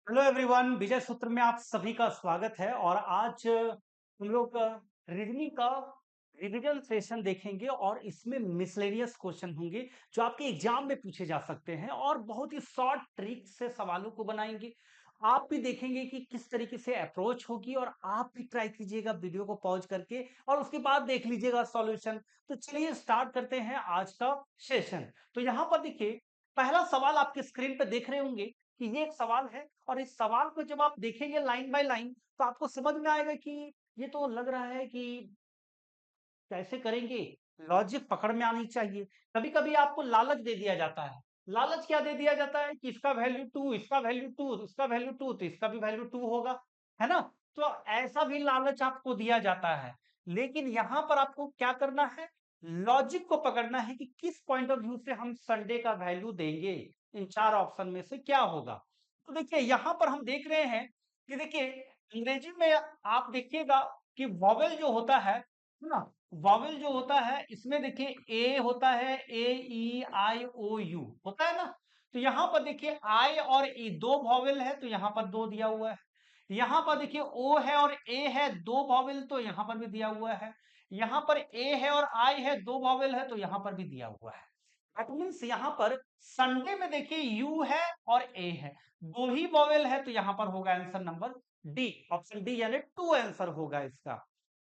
Hello everyone, विजय सूत्र में आप सभी का स्वागत है। और आज हम लोग रीजनिंग का रिवीजन सेशन देखेंगे और इसमें मिसलेनियस क्वेश्चन होंगे जो आपके एग्जाम में पूछे जा सकते हैं और बहुत ही शॉर्ट ट्रिक से सवालों को बनाएंगे। आप भी देखेंगे कि किस तरीके से अप्रोच होगी और आप भी ट्राई कीजिएगा वीडियो को पॉज करके और उसके बाद देख लीजिएगा सॉल्यूशन। तो चलिए स्टार्ट करते हैं आज का सेशन। तो यहाँ पर देखिए, पहला सवाल आपके स्क्रीन पर देख रहे होंगे कि ये एक सवाल है और इस सवाल को जब आप देखेंगे लाइन बाय लाइन तो आपको समझ में आएगा कि ये तो लग रहा है कि कैसे करेंगे, लॉजिक पकड़ में आनी चाहिए। कभी कभी आपको लालच दे दिया जाता है। लालच क्या दे दिया जाता है कि इसका वैल्यू टू, इसका वैल्यू टू, इसका वैल्यू टू, तो इसका भी वैल्यू टू होगा, है ना। तो ऐसा भी लालच आपको दिया जाता है, लेकिन यहां पर आपको क्या करना है, लॉजिक को पकड़ना है कि किस पॉइंट ऑफ व्यू से हम संडे का वैल्यू देंगे, इन चार ऑप्शन में से क्या होगा। तो देखिए यहां पर हम देख रहे हैं कि देखिए अंग्रेजी में आप देखिएगा कि वॉवेल जो होता है ना, वॉवेल जो होता है इसमें देखिए ए होता है, ए ई आई ओ यू होता है ना। तो यहां पर देखिए आई और ई दो वॉवेल है तो यहां पर दो दिया हुआ है। यहां पर देखिए ओ है और ए है दो वॉवेल तो यहां पर भी दिया हुआ है। यहां पर ए है और आई है दो वॉवेल है तो यहां पर भी दिया हुआ है। दैट मीन्स यहां पर संडे में देखिए यू है और ए है, दो ही वॉवेल है तो यहां पर होगा answer number D, option D यानी टू आंसर होगा इसका।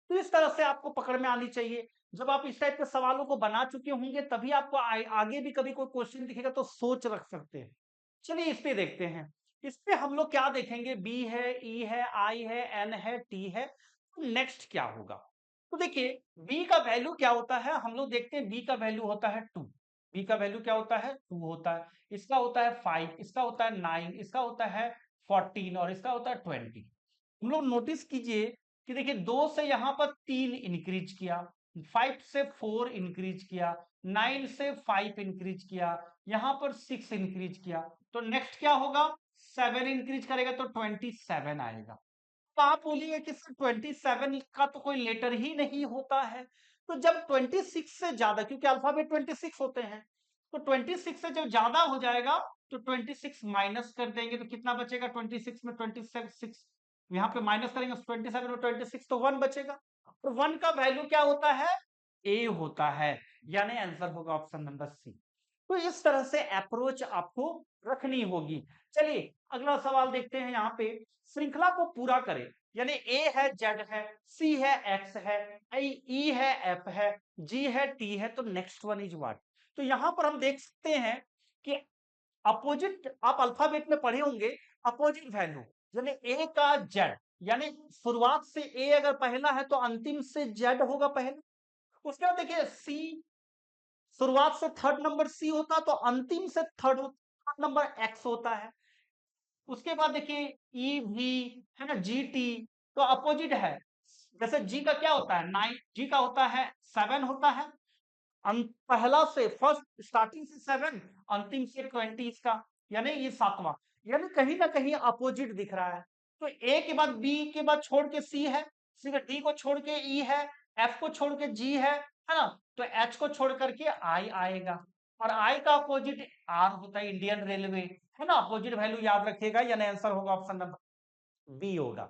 तो इस तरह से आपको पकड़ में आनी चाहिए। जब आप इस टाइप के सवालों को बना चुके होंगे तभी आपको आगे भी कभी कोई क्वेश्चन दिखेगा तो सोच रख सकते हैं। चलिए इस पे देखते हैं। इस पे हम लोग क्या देखेंगे, बी है, ई है, आई है, एन है, टी है, तो नेक्स्ट क्या होगा। तो देखिए बी का वैल्यू क्या होता है, हम लोग देखते हैं बी का वैल्यू होता है टू। बी का वैल्यू क्या होता है, टू होता है। इसका होता है फाइव, इसका होता है नाइन, इसका होता है 14 और इसका होता है 20। हम लोग नोटिस कीजिए कि देखिए दो से यहां पर तीन इंक्रीज किया, फाइव से फोर इंक्रीज किया, नाइन से फाइव इंक्रीज किया, यहां पर सिक्स इंक्रीज किया, तो नेक्स्ट क्या होगा, सेवन इंक्रीज करेगा तो 27 आएगा। तो आप बोलिए कि सर 27 का तो कोई लेटर ही नहीं होता है। तो जब 26 से ज्यादा, क्योंकि अल्फाबेट 26 होते हैं, तो 26 से जब ज्यादा हो जाएगा तो 26 माइनस कर देंगे तो कितना बचेगा, 26 में 26 यहाँ पे माइनस करेंगे 27 और 26 तो वन बचेगा। और वन का वैल्यू क्या होता है, ए होता है, यानी आंसर होगा ऑप्शन नंबर सी। तो इस तरह से अप्रोच आपको रखनी होगी। चलिए अगला सवाल देखते हैं। यहाँ पे श्रृंखला को पूरा करें, यानी ए है, जेड है, सी है, एक्स है, ई है, एफ है, जी है, टी है, तो नेक्स्ट वन इज व्हाट। तो यहां पर हम देख सकते हैं कि अपोजिट, आप अल्फाबेट में पढ़े होंगे, अपोजिट वैल्यू, यानी ए का जेड, यानी शुरुआत से ए अगर पहला है तो अंतिम से जेड होगा पहला। उसके बाद देखिए सी, शुरुआत से थर्ड नंबर सी होता तो अंतिम से थर्ड नंबर एक्स होता है। उसके बाद देखिए ई वी, है ना, जी टी, तो अपोजिट है। जैसे जी का क्या होता है, नाइन, जी का होता है सेवन होता है, पहला से फर्स्ट स्टार्टिंग से सेवन, अंतिम से 20 इसका, यानी ये सातवां, यानी कहीं ना कहीं अपोजिट दिख रहा है। तो ए के बाद बी के बाद छोड़ के सी है, सी का डी को छोड़ के ई है, एफ को छोड़ के जी है ना, तो एच को छोड़ करके आई आएगा। और आई का अपोजिट आर होता है, इंडियन रेलवे, है ना। अपोजिट वैल्यू याद रखिएगा, यानी आंसर होगा ऑप्शन नंबर बी होगा।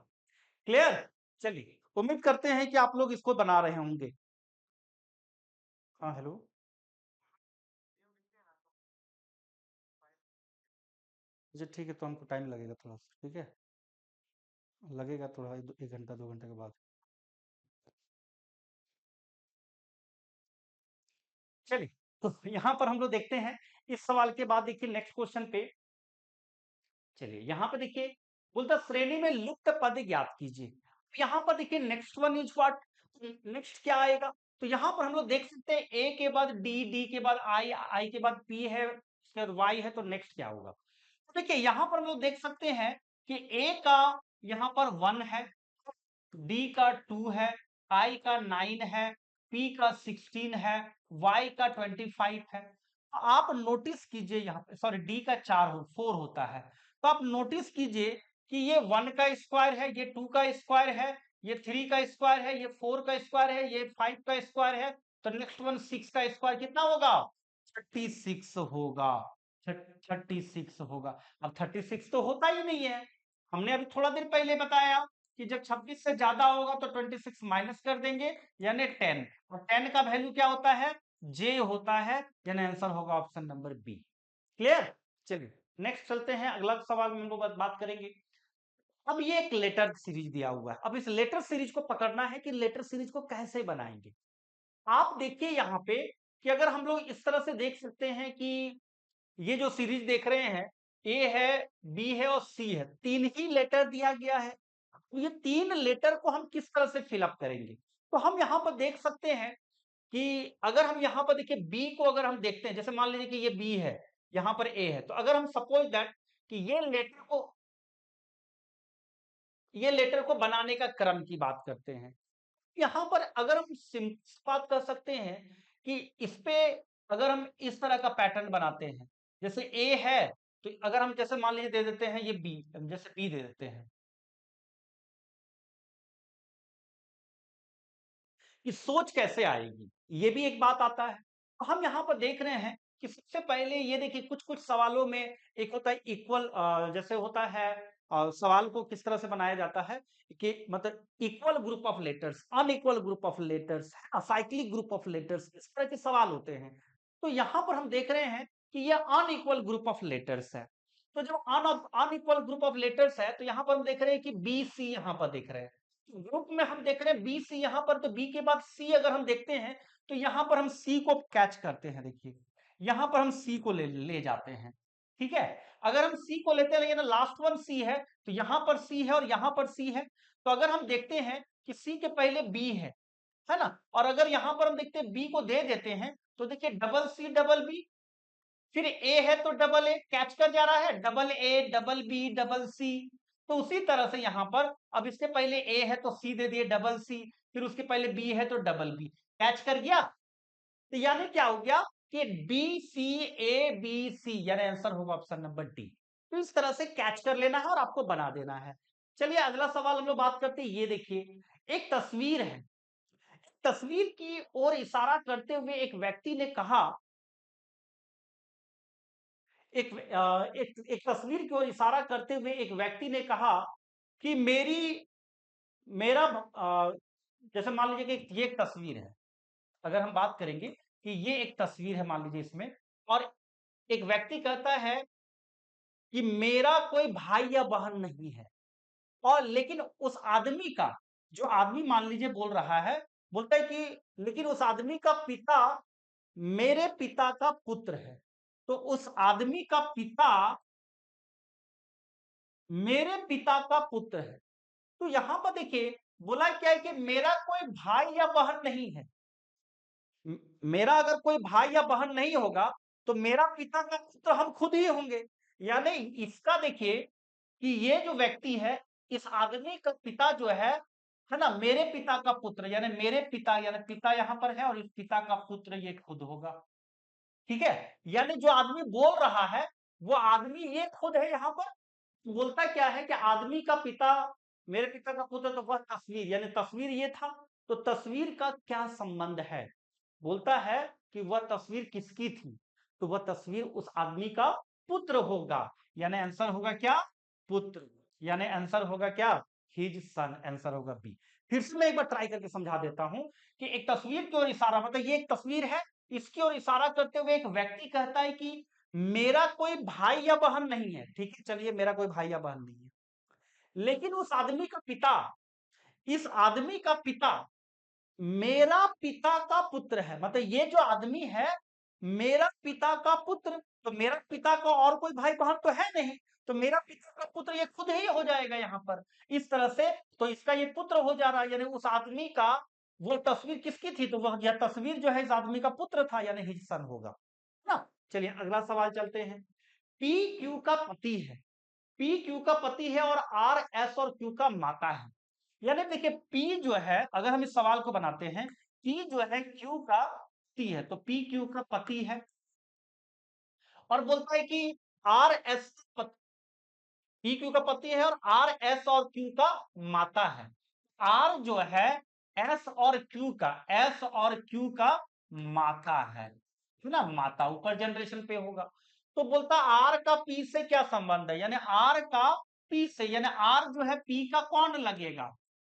क्लियर। चलिए उम्मीद करते हैं कि आप लोग इसको बना रहे होंगे। हाँ हेलो। अच्छा ठीक है, तो हमको टाइम लगेगा थोड़ा सा, ठीक है, लगेगा थोड़ा, एक घंटा दो घंटे के बाद। चलिए तो यहाँ पर हम लोग देखते हैं, इस सवाल के बाद देखिए नेक्स्ट क्वेश्चन पे। चलिए यहाँ पे देखिए, बोलता श्रेणी में लुप्त पद ज्ञात कीजिए। यहाँ पर देखिए next one is what, next क्या आएगा। तो यहाँ पर हम लोग देख सकते हैं ए के बाद डी, डी के बाद आई, आई के बाद पी है, उसके बाद वाई है, तो नेक्स्ट क्या होगा। तो देखिए यहाँ पर हम लोग देख सकते हैं कि ए का यहाँ पर वन है, डी का टू है, आई का नाइन है, पी का 16 है, वाई का 25 है। तो आप नोटिस कीजिए यहाँ पे, सॉरी डी का फोर होता है। तो आप नोटिस कीजिए कि ये वन का स्क्वायर है, ये टू का स्क्वायर है, ये थ्री का स्क्वायर है, ये फोर का स्क्वायर है, ये फाइव का स्क्वायर है, तो नेक्स्ट वन सिक्स का स्क्वायर कितना होगा, 36 होगा। 36 होगा। अब 36 तो होता ही नहीं है, हमने अभी थोड़ा देर पहले बताया कि जब 26 से ज्यादा होगा तो 26 माइनस कर देंगे यानी 10, और 10 का वैल्यू क्या होता है, जे होता है, यानी आंसर होगा ऑप्शन नंबर बी। क्लियर? चलिए नेक्स्ट चलते हैं, अगला सवाल में हम लोग बात करेंगे। अब ये एक लेटर सीरीज दिया हुआ है, अब इस लेटर सीरीज को पकड़ना है कि लेटर सीरीज को कैसे बनाएंगे। आप देखिए यहाँ पे कि अगर हम लोग इस तरह से देख सकते हैं कि ये जो सीरीज देख रहे हैं, ए है, बी है और सी है, तीन ही लेटर दिया गया है। तो ये तीन लेटर को हम किस तरह से फिलअप करेंगे, तो हम यहाँ पर देख सकते हैं कि अगर हम यहाँ पर देखिए बी को अगर हम देखते हैं, जैसे मान लीजिए कि ये बी है, यहाँ पर ए है, तो अगर हम सपोज दैट कि ये लेटर को बनाने का क्रम की बात करते हैं, यहाँ पर अगर हम सिंपल बात कर सकते हैं कि इस पे अगर हम इस तरह का पैटर्न बनाते हैं, जैसे ए है तो अगर हम जैसे मान लीजिए दे देते हैं ये बी, जैसे बी दे देते हैं, कि सोच कैसे आएगी, ये भी एक बात आता है। तो हम यहाँ पर देख रहे हैं कि सबसे पहले ये देखिए कुछ कुछ सवालों में एक होता है इक्वल, जैसे होता है सवाल को किस तरह से बनाया जाता है कि मतलब equal group of letters, unequal group of letters, acyclic group of letters, इस तरह के सवाल होते हैं। तो यहाँ पर हम देख रहे हैं कि ये अनइक्वल ग्रुप ऑफ लेटर्स है। तो जब अनइक्वल ग्रुप ऑफ लेटर्स है तो यहाँ पर हम देख रहे हैं कि बी सी यहाँ पर देख रहे हैं, ग्रुप में हम देख रहे हैं बी सी यहाँ पर, तो बी के बाद सी अगर हम देखते हैं तो यहाँ पर हम सी को कैच करते हैं, देखिए यहाँ पर हम सी को ले जाते हैं। ठीक है, अगर हम सी को लेते हैं, लास्ट वन सी है, तो यहाँ पर सी है और यहाँ पर सी है, तो अगर हम देखते हैं कि सी के पहले बी है ना, और अगर यहाँ पर हम देखते हैं बी को दे देते हैं, तो देखिए डबल सी डबल बी, फिर ए है तो डबल ए कैच कर जा रहा है, double A double B double C. तो उसी तरह से यहां पर अब इसके पहले ए है तो सी दे दिए डबल सी, फिर उसके पहले बी है तो डबल बी, कैच कर गया। तो यानी क्या हो गया कि B C A B C, यानी आंसर होगा ऑप्शन नंबर डी। तो इस तरह से कैच कर लेना है और आपको बना देना है। चलिए अगला सवाल हम लोग बात करते हैं, ये देखिए एक तस्वीर है, तस्वीर की ओर इशारा करते हुए एक व्यक्ति ने कहा, एक तस्वीर की ओर इशारा करते हुए एक व्यक्ति ने कहा कि मेरा जैसे मान लीजिए कि ये एक तस्वीर है, अगर हम बात करेंगे कि ये एक तस्वीर है मान लीजिए इसमें, और एक व्यक्ति कहता है कि मेरा कोई भाई या बहन नहीं है, और लेकिन उस आदमी का, जो आदमी मान लीजिए बोल रहा है, बोलता है कि लेकिन उस आदमी का पिता मेरे पिता का पुत्र है। तो उस आदमी का पिता मेरे पिता का पुत्र है। तो यहां पर देखिए बोला क्या है कि मेरा कोई भाई या बहन नहीं है। मेरा अगर कोई भाई या बहन नहीं होगा तो मेरा पिता का पुत्र हम खुद ही होंगे। यानी इसका देखिए कि ये जो व्यक्ति है, इस आदमी का पिता जो है ना, मेरे पिता का पुत्र, यानी मेरे पिता, यानी पिता यहाँ पर है और इस पिता का पुत्र ये खुद होगा। ठीक है, यानी जो आदमी बोल रहा है वो आदमी ये खुद है यहाँ पर। बोलता क्या है कि आदमी का पिता मेरे पिता का पुत्र, तो वह तस्वीर, यानी तस्वीर ये था, तो तस्वीर का क्या संबंध है। बोलता है कि वह तस्वीर किसकी थी, तो वह तस्वीर उस आदमी का पुत्र होगा, यानी आंसर होगा क्या, पुत्र, यानी आंसर होगा क्या, हिज सन, आंसर होगा बी। फिर से मैं एक बार ट्राई करके समझा देता हूं कि एक तस्वीर की ओर इशारा, मतलब ये एक तस्वीर है, इसकी ओर इशारा करते हुए एक व्यक्ति कहता है कि मेरा कोई भाई या बहन नहीं है। ठीक है, चलिए मेरा कोई भाई या बहन नहीं है, लेकिन उस आदमी का पिता, इस आदमी का पिता मेरा पिता का पुत्र है, मतलब ये जो आदमी है मेरा पिता का पुत्र, तो मेरा पिता का और कोई भाई बहन तो है नहीं, तो मेरा पिता का पुत्र ये खुद ही हो जाएगा यहाँ पर इस तरह से। तो इसका ये पुत्र हो जा रहा है, यानी उस आदमी का वो तस्वीर किसकी थी, तो वह यह तस्वीर जो है इस आदमी का पुत्र था, यानी हिज सन होगा ना। चलिए अगला सवाल चलते हैं। पी क्यू का पति है, पी क्यू का पति है और आर एस और क्यू का माता है। यानी देखिए पी जो है, अगर हम इस सवाल को बनाते हैं, पी जो है क्यू का पति है, तो पी क्यू का पति है, और बोलता है कि आर एस पी क्यू का पति है और आर एस और क्यू का माता है। आर जो है एस और क्यू का, एस और क्यू का माता है ना, माता ऊपर जनरेशन पे होगा। तो बोलता आर का पी से क्या संबंध है, यानी आर का पी से, यानी आर जो है पी का कौन लगेगा,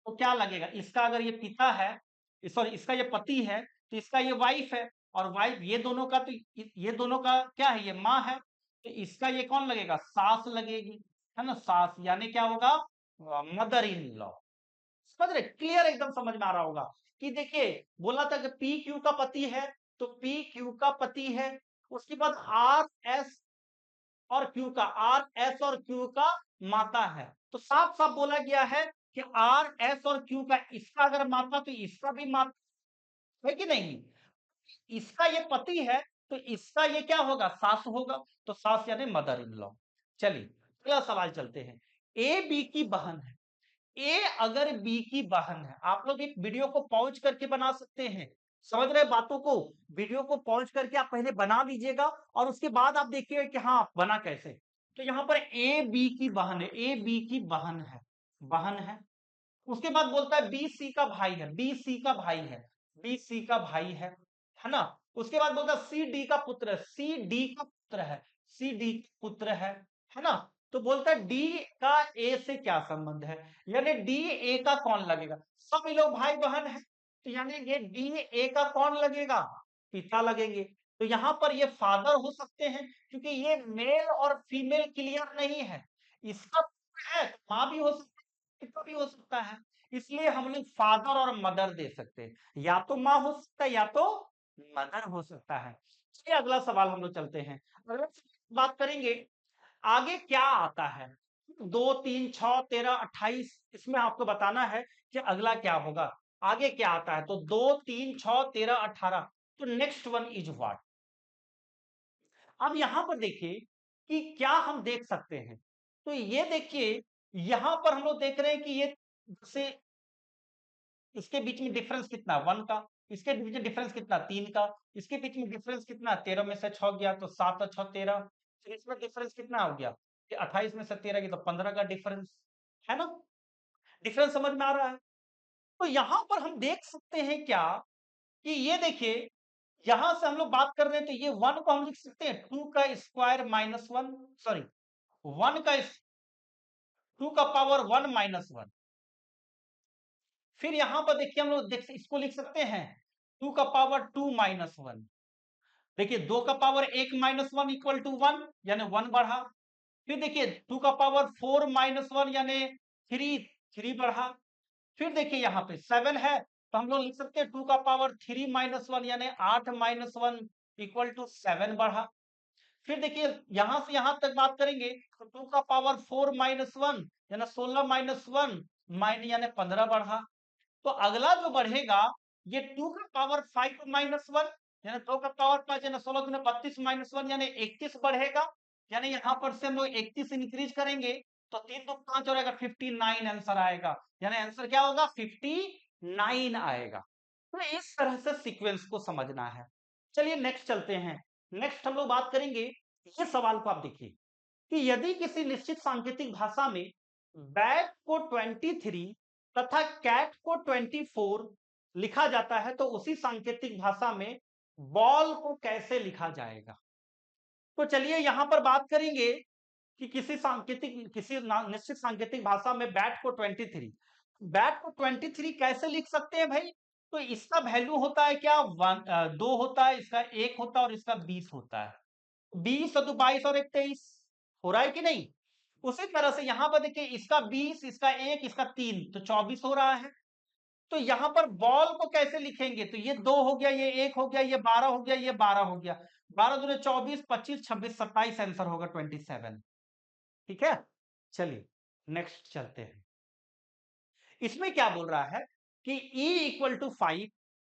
तो क्या लगेगा, इसका अगर ये पिता है, सॉरी इसका ये पति है, तो इसका ये वाइफ है, और वाइफ ये दोनों का, तो ये दोनों का क्या है, ये माँ है, तो इसका ये कौन लगेगा, सास लगेगी, है ना, सास, यानी क्या होगा, मदर इन लॉ। समझ रहे, क्लियर एकदम समझ में आ रहा होगा कि देखिए बोला था कि पी क्यू का पति है, तो पी क्यू का पति है, उसके बाद आर एस और क्यू का, आर एस और क्यू का माता है, तो साफ साफ बोला गया है कि आर एस और क्यू का, इसका अगर माता तो इसका भी माता है कि नहीं, इसका ये पति है तो इसका ये क्या होगा, सास होगा, तो सास यानी मदर इन लॉ। चलिए अगला सवाल चलते हैं। ए बी की बहन है, ए अगर बी की बहन है, आप लोग एक वीडियो को पॉज करके बना सकते हैं, समझ रहे बातों को, वीडियो को पॉज करके आप पहले बना लीजिएगा और उसके बाद आप देखिएगा कि हाँ बना कैसे। तो यहां पर ए बी की बहन है, ए बी की बहन है, बहन है, उसके बाद बोलता है बी सी का भाई है, बी सी का भाई है, बी सी का भाई है ना, उसके बाद बोलता है सी डी का पुत्र है, सी डी का पुत्र है, सी डी का पुत्र है ना, तो बोलता है डी का ए से क्या संबंध है, यानी डी ए का कौन लगेगा, सब लोग भाई बहन है, तो यानी ये डी ए का कौन लगेगा, पिता लगेंगे, तो यहां पर ये फादर हो सकते हैं, क्योंकि ये मेल और फीमेल क्लियर नहीं है, इसका है तो माँ भी हो सकती है, पिता भी हो सकता है, इसलिए हम लोग फादर और मदर दे सकते हैं, या तो माँ हो सकता है या तो मदर हो सकता है। चलिए अगला सवाल हम लोग चलते हैं, अगला बात करेंगे आगे क्या आता है, 2 3 6 13 28, इसमें आपको बताना है कि अगला क्या होगा, आगे क्या आता है, तो 2 3 6 13 18, तो नेक्स्ट वन इज व्हाट। अब यहां पर देखिए कि क्या हम देख सकते हैं, तो ये देखिए यहां पर हम लोग देख रहे हैं कि ये जैसे इसके बीच में डिफरेंस कितना, 1 का, इसके बीच में डिफरेंस कितना, 3 का, इसके बीच में डिफरेंस कितना, 13 में से 6 गया तो 7 और 6 13, फिर इसमें डिफरेंस कितना हो गया, 28 में से 13 गया तो 15 का डिफरेंस, है ना, डिफरेंस समझ में आ रहा है। तो यहां पर हम देख सकते हैं क्या, कि ये देखिए यहां से हम लोग बात कर रहे हैं, तो ये 1 को हम लिख सकते हैं 2 का स्क्वायर माइनस 1, सॉरी 1 का 2 का पावर 1 माइनस 1, फिर यहां पर देखिए हम लोग इसको लिख सकते हैं 2 का पावर 2 माइनस 1, देखिए 2 का पावर 1 माइनस 1 इक्वल टू 1, यानी 1 बढ़ा, फिर देखिए 2 का पावर 4 माइनस 1 यानी 3, 3 बढ़ा, फिर देखिए यहाँ पे 7 है, तो हम लोग लिख सकते हैं 2 का पावर 3 माइनस 1 यानी 8 माइनस 1 इक्वल टू 7 बढ़ा, फिर देखिए यहां से यहां तक बात करेंगे तो 2 का पावर 4 माइनस 1 यानी 16 माइनस 1 यानी 15 बढ़ा, तो अगला जो बढ़ेगा ये 2 का पावर 5 माइनस 1 यानी 2 का पावर 5 यानी 16 दूनी 32 माइनस 1 यानी 31 बढ़ेगा, यानी यहाँ पर से हम लोग 31 इंक्रीज करेंगे तो 3 दो 5 और 59 आंसर आएगा, यानी आंसर क्या होगा 59 आएगा। तो इस तरह से सीक्वेंस को समझना है। चलिए नेक्स्ट चलते हैं, नेक्स्ट हम लोग बात करेंगे, ये सवाल को आप देखिए कि यदि किसी निश्चित सांकेतिक भाषा में बैट को 23 तथा कैट को 24 लिखा जाता है तो उसी सांकेतिक भाषा में बॉल को कैसे लिखा जाएगा। तो चलिए यहां पर बात करेंगे कि किसी निश्चित सांकेतिक भाषा में बैट को 23, बैट को 23 कैसे लिख सकते हैं भाई, तो इसका वैल्यू होता है क्या, 2 होता है, इसका 1 होता है और इसका 20 होता है, 20 और 2 22 और 1 23, हो रहा है कि नहीं। उसी तरह से यहां पर देखिए इसका 20, इसका 1, इसका 3, तो 24 हो रहा है, तो यहां पर बॉल को कैसे लिखेंगे, तो ये 2 हो गया, ये 1 हो गया, ये 12 हो गया, ये 12 हो गया, 12 दूनी 24, 25 26 27 आंसर होगा 27। ठीक है, चलिए नेक्स्ट चलते हैं, इसमें क्या बोल रहा है कि E equal to 5,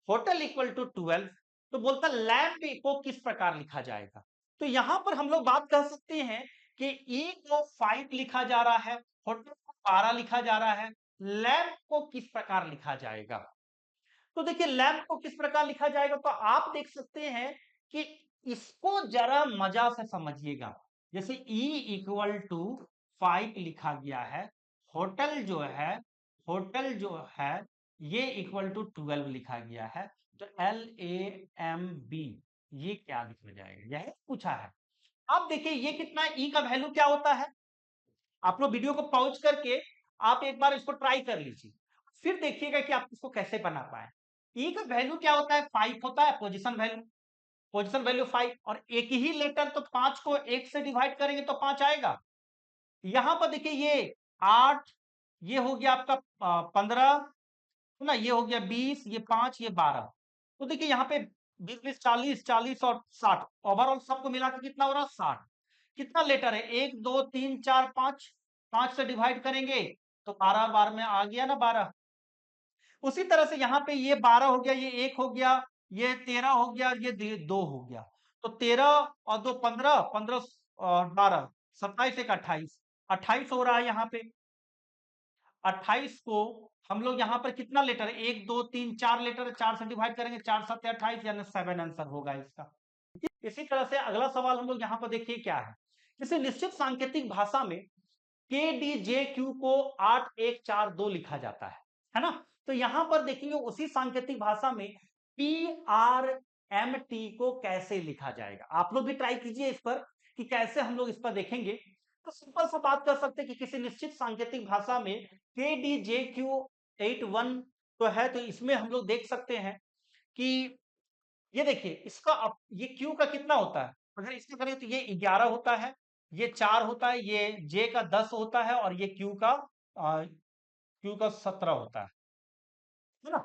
hotel equal to 12, तो बोलता लैंप को किस प्रकार लिखा जाएगा, तो यहां पर हम लोग बात कर सकते हैं कि E को 5 लिखा जा रहा है, होटल को 12 लिखा जा रहा है, लैंप को किस प्रकार लिखा जाएगा, तो देखिए लैंप को किस प्रकार लिखा जाएगा, तो आप देख सकते हैं कि इसको जरा मजा से समझिएगा, जैसे E इक्वल टू 5 लिखा गया है, होटल जो है, होटल जो है ये इक्वल टू 12 लिखा गया है, तो LAMB ये क्या लिखा जाएगा, यह पूछा है। अब देखिए ये कितना, E का वैल्यू क्या होता है, आप लोग वीडियो को पॉज करके आप एक बार इसको ट्राई कर लीजिए, फिर देखिएगा कि आप इसको कैसे बना पाए। ई का वैल्यू क्या होता है? 5 होता है पोजीशन वैल्यू, पोजीशन वैल्यू 5, और एक ही लेटर तो 5 को 1 से डिवाइड करेंगे तो 5 आएगा। यहां पर देखिए ये 8, ये हो गया आपका 15 ना, ये हो गया 20, ये 5, ये 12। तो देखिए यहाँ पे 20 20 40 40 और 60, ओवरऑल सबको मिला के कितना हो रहा है? 60। कितना लेटर है? 1 2 3 4 5, 5 से डिवाइड करेंगे तो 12 12 में आ गया ना 12। उसी तरह से यहाँ पे ये 12 हो गया, ये 1 हो गया, ये 13 हो गया, ये 2 हो गया। तो 13 और 2 15, 15 और 12 27, 1 28, 28 हो रहा है यहाँ पे। 28 को हम लोग यहाँ पर कितना लेटर है? 1 2 3 4 लेटर है, 4 से डिवाइड करेंगे, 4 7 28, यानी 7 आंसर होगा इसका। इसी तरह से अगला सवाल हम लोग यहाँ पर देखिए क्या है। किसी निश्चित सांकेतिक भाषा में के डी जे क्यू को 8 1 4 2 लिखा जाता है ना? तो यहां पर देखेंगे उसी सांकेतिक भाषा में पी आर एम टी को कैसे लिखा जाएगा। आप लोग भी ट्राई कीजिए इस पर कि कैसे हम लोग इस पर देखेंगे। तो सिंपल सा बात कर सकते हैं कि किसी निश्चित सांकेतिक भाषा में के डी जे क्यू 81 तो है, तो इसमें हम लोग देख सकते हैं कि ये देखिए इसका ये क्यू का कितना होता है? अगर इसको करें तो ये 11 होता है, ये 4 होता है, ये जे का 10 होता है, और ये क्यू का 17 होता है ना?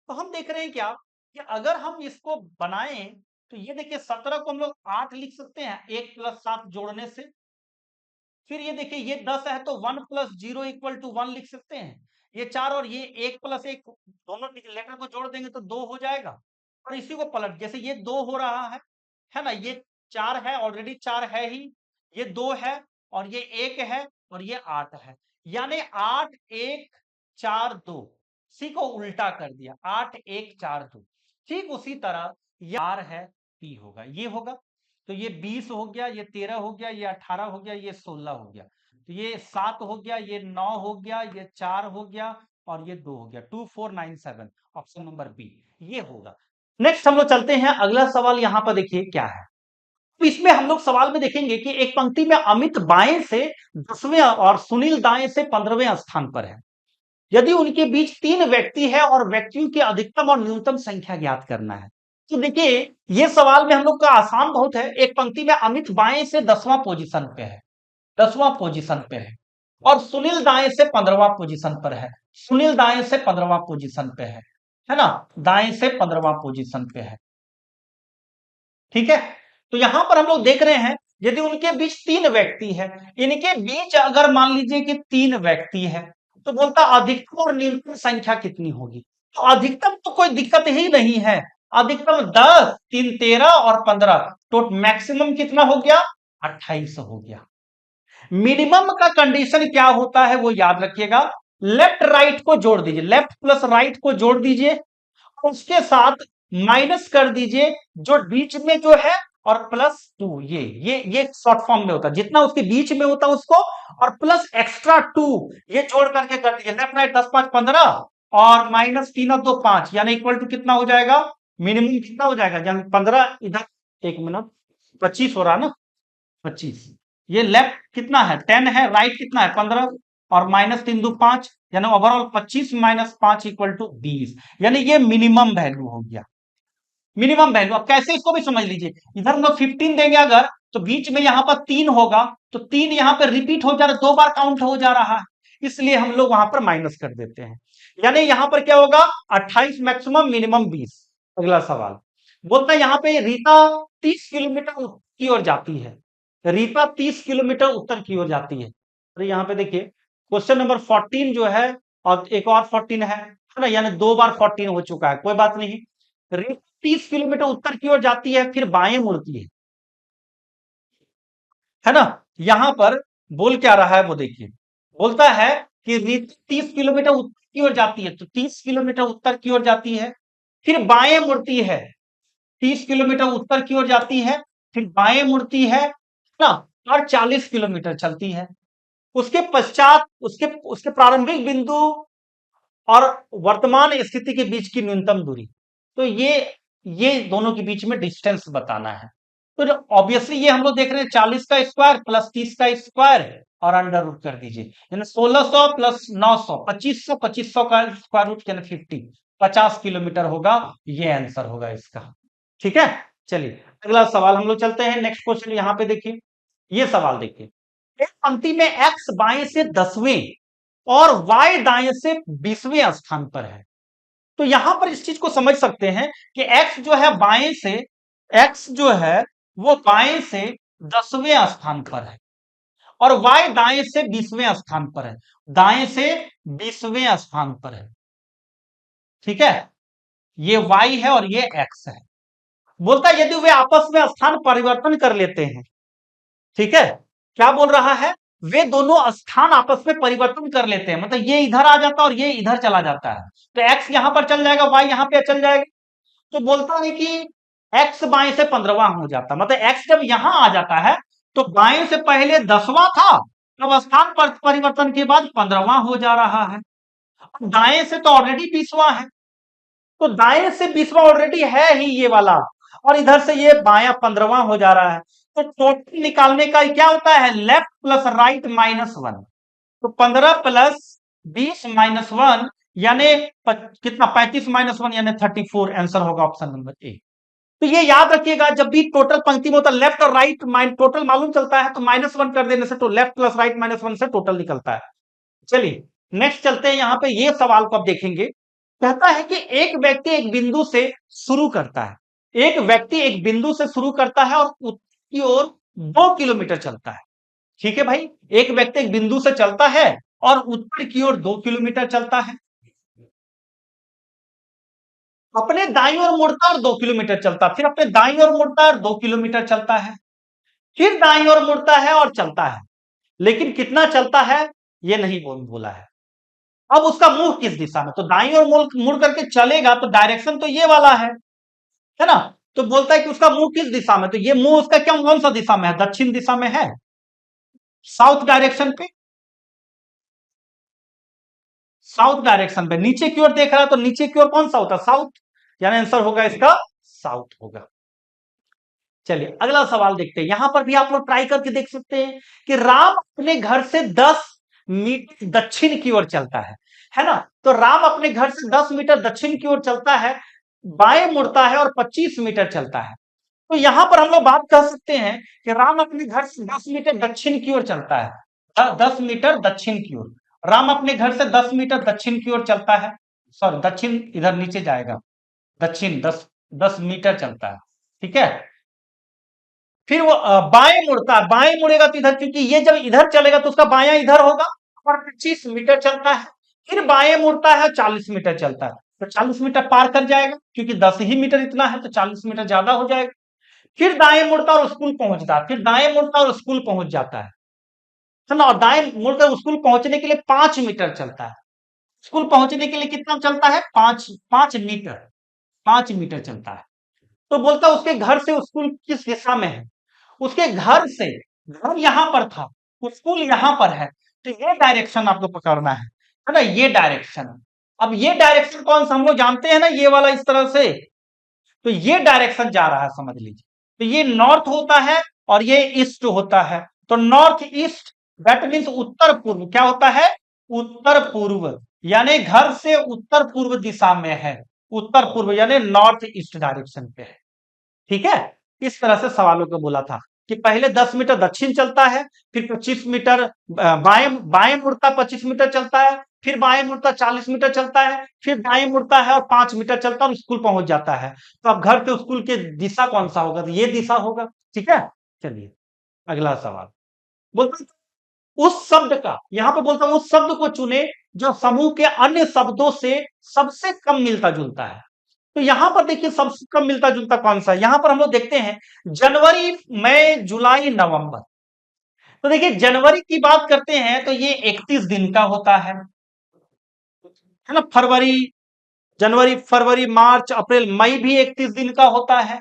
तो हम देख रहे हैं क्या कि अगर हम इसको बनाएं तो ये देखिए 17 को हम लोग 8 लिख सकते हैं 1 + 7 जोड़ने से। फिर ये देखिए ये 10 है तो 1 + 0 = 1 लिख सकते हैं। ये 4 और ये 1 + 1 दोनों लेटर को जोड़ देंगे तो 2 हो जाएगा। और इसी को पलट, जैसे ये 2 हो रहा है ना? ये 4 है, ऑलरेडी 4 है ही, ये 2 है, और ये 1 है, और ये 8 है। यानी 8 1 4 2, इसी को उल्टा कर दिया, 8 1 4 2। ठीक उसी तरह ये R है, P होगा, ये होगा। तो ये 20 हो गया, ये 13 हो गया, ये 18 हो गया, ये 16 हो गया। तो ये 7 हो गया, ये 9 हो गया, ये 4 हो गया, और ये 2 हो गया। 2497 ऑप्शन नंबर बी ये होगा। नेक्स्ट हम लोग चलते हैं, अगला सवाल यहां पर देखिए क्या है। तो इसमें हम लोग सवाल में देखेंगे कि एक पंक्ति में अमित बाएं से 10वें और सुनील दाएं से 15वें स्थान पर है। यदि उनके बीच 3 व्यक्ति है और व्यक्तियों की अधिकतम और न्यूनतम संख्या ज्ञात करना है। तो देखिए ये सवाल में हम लोग का आसान बहुत है। एक पंक्ति में अमित बाएं से 10वां पोजीशन पे है, 10वां पोजीशन पे है, और सुनील दाएं से 15वां पोजीशन पर है। सुनील दाएं से 15वां पोजीशन पे है ना? दाएं से 15वां पोजीशन पे है। ठीक है, तो यहां पर हम लोग देख रहे हैं यदि उनके बीच 3 व्यक्ति है, इनके बीच अगर मान लीजिए कि 3 व्यक्ति है, तो बोलता अधिकतम और न्यूनतम संख्या कितनी होगी। तो अधिकतम तो कोई दिक्कत ही नहीं है, अधिकतम 10 3 13 और 15, तो मैक्सिमम कितना हो गया? 28 हो गया। मिनिमम का कंडीशन क्या होता है वो याद रखिएगा। लेफ्ट राइट को जोड़ दीजिए, लेफ्ट प्लस राइट को जोड़ दीजिए, उसके साथ माइनस कर दीजिए जो बीच में जो है, और +2। ये शॉर्ट फॉर्म में होता है, जितना उसके बीच में होता है उसको, और प्लस एक्स्ट्रा 2 ये जोड़ करके कर दीजिए। लेफ्ट राइट 10 5 15, और -3 और 2 5, यानी इक्वल टू कितना हो जाएगा? मिनिमम कितना हो जाएगा? यानी 15 इधर, 1 मिनट, 25 हो रहा है ना? 25। ये लेफ्ट कितना है? 10 है, राइट कितना है? 15, और -3 2 5, यानी ओवरऑल 25 - 5 = 20, यानी ये मिनिमम वैल्यू हो गया। मिनिमम वैल्यू अब कैसे इसको भी समझ लीजिए। इधर हम लोग 15 देंगे अगर, तो बीच में यहां पर 3 होगा, तो 3 यहां पर रिपीट हो जा रहा है, 2 बार काउंट हो जा रहा है, इसलिए हम लोग वहां पर माइनस कर देते हैं। यानी यहां पर क्या होगा? 28 मैक्सिमम, मिनिमम 20। अगला सवाल बोलता है यहां पे रीता 30 किलोमीटर की ओर जाती है। रीता 30 किलोमीटर उत्तर की ओर जाती है। तो यहां पे देखिए क्वेश्चन नंबर 14 जो है, और एक और 14 है ना? यानी 2 बार 14 हो चुका है, कोई बात नहीं। रीता 30 किलोमीटर उत्तर की ओर जाती है, फिर बाएं मुड़ती है ना? यहां पर बोल क्या रहा है वो देखिए। बोलता है कि रीता 30 किलोमीटर उत्तर की ओर जाती है, तो 30 किलोमीटर उत्तर की ओर जाती है, फिर बाएं मुड़ती है। 30 किलोमीटर उत्तर की ओर जाती है, फिर बाएं मुड़ती है ना? और 40 किलोमीटर चलती है। उसके पश्चात उसके उसके प्रारंभिक बिंदु और वर्तमान स्थिति के बीच की न्यूनतम दूरी। तो ये दोनों के बीच में डिस्टेंस बताना है। तो ऑब्वियसली ये हम लोग देख रहे हैं 40 का स्क्वायर प्लस 30 का स्क्वायर और अंडर रूट कर दीजिए, यानी 1600 प्लस 900 2500, 2500 का स्क्वायर रूट यानी 50, 50 किलोमीटर होगा। ये आंसर होगा इसका। ठीक है, चलिए अगला सवाल हम लोग चलते हैं। नेक्स्ट क्वेश्चन यहाँ पे देखिए, ये सवाल देखिए, एक पंक्ति में एक्स बाएं से 10वें और वाई दाएं से 20वें स्थान पर है। तो यहां पर इस चीज को समझ सकते हैं कि एक्स जो है बाएं से, एक्स जो है वो बाएं से 10वें स्थान पर है और वाई दाएं से 20वें स्थान पर है, दाएं से 20वें स्थान पर है। ठीक है, ये वाई है और ये एक्स है। बोलता है यदि वे आपस में स्थान परिवर्तन कर लेते हैं, ठीक है, क्या बोल रहा है, वे दोनों स्थान आपस में परिवर्तन कर लेते हैं, मतलब ये इधर आ जाता है और ये इधर चला जाता है, तो एक्स यहां पर चल जाएगा, वाई यहां पे चल जाएगा। तो बोलता है कि एक्स बाएं से 15वां हो जाता, मतलब एक्स जब यहां आ जाता है तो बाएं से पहले 10वां था, अब स्थान पर परिवर्तन के बाद 15वां हो जा रहा है। दाएं से तो ऑलरेडी 20वां है, तो दाएं से 20वां ऑलरेडी है ही ये वाला, और इधर से ये बायां 15वां हो जा रहा है। तो टोटल निकालने का क्या होता है, लेफ्ट प्लस राइट -1, तो 15 प्लस 20 -1 यानी कितना, 35 -1 यानी 34, आंसर होगा ऑप्शन नंबर ए। तो ये याद रखिएगा, जब भी टोटल पंक्ति में होता है लेफ्ट और राइट टोटल मालूम चलता है तो -1 कर देने से तो लेफ्ट प्लस राइट -1 से टोटल निकलता है। चलिए नेक्स्ट चलते हैं, यहां पे ये सवाल को आप देखेंगे, कहता है कि एक व्यक्ति एक बिंदु से शुरू करता है, एक व्यक्ति एक बिंदु से शुरू करता है और उत्तर की ओर 2 किलोमीटर चलता है। ठीक है भाई, एक व्यक्ति एक बिंदु से चलता है और उत्तर की ओर 2 किलोमीटर चलता है, अपने दाईं ओर मुड़ता है और 2 किलोमीटर चलता है, फिर अपने दाईं ओर मुड़ता है और 2 किलोमीटर चलता है, फिर दाईं ओर मुड़ता है और चलता है, लेकिन कितना चलता है ये नहीं बोला है। अब उसका मुंह किस दिशा में, तो दाईं ओर मुड़ करके चलेगा तो डायरेक्शन तो ये वाला है ना, तो बोलता है कि उसका मुंह किस दिशा में, तो ये मुंह उसका क्या कौन सा दिशा में है, दक्षिण दिशा में है, साउथ डायरेक्शन पे, साउथ डायरेक्शन पे नीचे की ओर देख रहा है, तो नीचे की ओर कौन सा होता है, साउथ, यानी आंसर होगा इसका साउथ होगा। चलिए अगला सवाल देखते हैं, यहां पर भी आप लोग ट्राई करके देख सकते हैं कि राम अपने घर से 10 मीटर दक्षिण की ओर चलता है ना, तो राम अपने घर से 10 मीटर दक्षिण की ओर चलता है, बाएं मुड़ता है और 25 मीटर चलता है। तो यहां पर हम लोग बात कर सकते हैं कि राम अपने घर से 10 मीटर दक्षिण की ओर चलता है, 10 मीटर दक्षिण की ओर, राम अपने घर से 10 मीटर दक्षिण की ओर चलता है, सॉरी दक्षिण इधर नीचे जाएगा, दक्षिण 10 मीटर चलता है। ठीक है, फिर वो बाएं मुड़ता है, बाएं मुड़ेगा तो इधर, क्योंकि ये जब इधर चलेगा तो उसका बायां इधर होगा, और 25 मीटर चलता है, फिर बाएं मुड़ता है 40 मीटर चलता है, तो 40 मीटर पार कर जाएगा, क्योंकि 10 ही मीटर इतना है तो 40 मीटर ज्यादा हो जाएगा, फिर दाएं मुड़ता और स्कूल पहुंचता है, फिर दाएं मुड़ता और स्कूल पहुंच जाता है ना, और दाएं मुड़कर स्कूल पहुंचने के लिए 5 मीटर चलता है, स्कूल पहुंचने के लिए कितना चलता है, 5 मीटर, 5 मीटर चलता है। तो बोलता है उसके घर से स्कूल किस दिशा में है, उसके घर से, घर यहां पर था, स्कूल यहां पर है, तो ये डायरेक्शन आपको पकड़ना है ना, ये डायरेक्शन। अब ये डायरेक्शन कौन सा हम लोग जानते हैं ना, ये वाला इस तरह से, तो ये डायरेक्शन जा रहा है समझ लीजिए, तो ये नॉर्थ होता है और ये ईस्ट होता है, तो नॉर्थ ईस्ट दैट मीन्स उत्तर पूर्व, क्या होता है, उत्तर पूर्व, यानी घर से उत्तर पूर्व दिशा में है, उत्तर पूर्व यानी नॉर्थ ईस्ट डायरेक्शन पे है। ठीक है, इस तरह से सवालों को बोला था कि पहले 10 मीटर दक्षिण चलता है, फिर 25 मीटर बाएं बाएं मुड़ता 25 मीटर चलता है, फिर बाएं मुड़ता 40 मीटर चलता है, फिर दाएं मुड़ता है और 5 मीटर चलता है और स्कूल पहुंच जाता है। तो अब घर से स्कूल की दिशा कौन सा होगा, तो ये दिशा होगा। ठीक है, चलिए अगला सवाल, बोलता उस शब्द का, यहां पे बोलता हूं उस शब्द को चुने जो समूह के अन्य शब्दों से सबसे कम मिलता जुलता है। तो यहां पर देखिए सबसे कम मिलता जुलता कौन सा है, यहां पर हम लोग देखते हैं जनवरी, मई, जुलाई, नवंबर। तो देखिए जनवरी की बात करते हैं तो ये 31 दिन का होता है ना, फरवरी, जनवरी, फरवरी, मार्च, अप्रैल, मई भी 31 दिन का होता है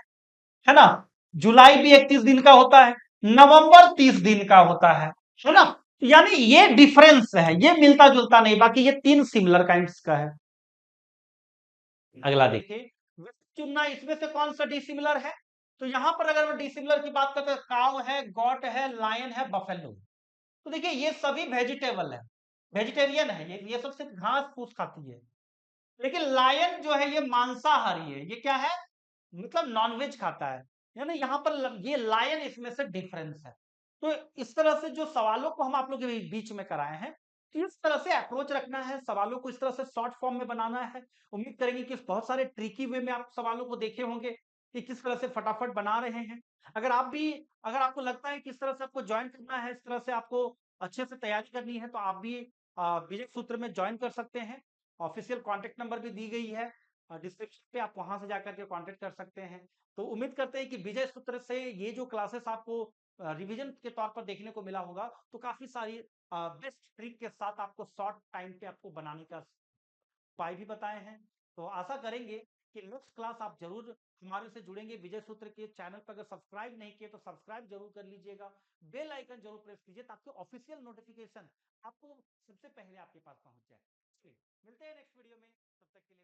ना, जुलाई भी 31 दिन का होता है, नवंबर 30 दिन का होता है ना, तो यानी ये डिफरेंस है, ये मिलता जुलता नहीं, बाकी ये 3 सिमिलर काइंड्स का है। अगला देखिए, चुनना इसमें से कौन सा डिसिमिलर है, तो यहां पर अगर मैं डिसिमिलर की बात करते हैं, काव है, गॉट है, लायन है, बफेलो। तो देखिए ये सभी वेजिटेबल है, वेजिटेरियन है, ये सब सिर्फ घास फूस खाती है। लेकिन लायन जो है ये मांसाहारी है, ये क्या है, मतलब नॉनवेज खाता है। यानी यहाँ पर ये लायन इसमें से डिफरेंस है। तो इस तरह से जो सवालों को हम आप लोग के बीच में कराए हैं, तो इस तरह से अप्रोच रखना है, सवालों को इस तरह से शॉर्ट फॉर्म में बनाना है। उम्मीद करेंगे कि बहुत सारे ट्रिकी वे में आप सवालों को देखे होंगे कि किस तरह से फटाफट बना रहे हैं। अगर आप भी, अगर आपको लगता है कि इस तरह से आपको ज्वाइन करना है, इस तरह से आपको अच्छे से तैयारी करनी है, तो आप भी विजय सूत्र में ज्वाइन कर सकते हैं। ऑफिशियल कॉन्टेक्ट नंबर भी दी गई है डिस्क्रिप्शन पे, आप वहां से जाकर के कांटेक्ट कर सकते हैं। तो उम्मीद करते हैं कि विजय सूत्र से ये जो क्लासेस आपको रिवीजन के तौर पर देखने को मिला होगा, तो काफी सारी बेस्ट ट्रिक के साथ आपको शॉर्ट टाइम पे आपको बनाने का उपाय भी बताए हैं। तो आशा करेंगे कि नेक्स्ट क्लास आप जरूर हमारे से जुड़ेंगे। विजय सूत्र के चैनल पर अगर सब्सक्राइब नहीं किए तो सब्सक्राइब जरूर कर लीजिएगा, बेल आइकन जरूर प्रेस कीजिए ताकि ऑफिशियल नोटिफिकेशन आपको सबसे पहले आपके पास पहुंच जाए। मिलते हैं नेक्स्ट वीडियो में, तब तक के लिए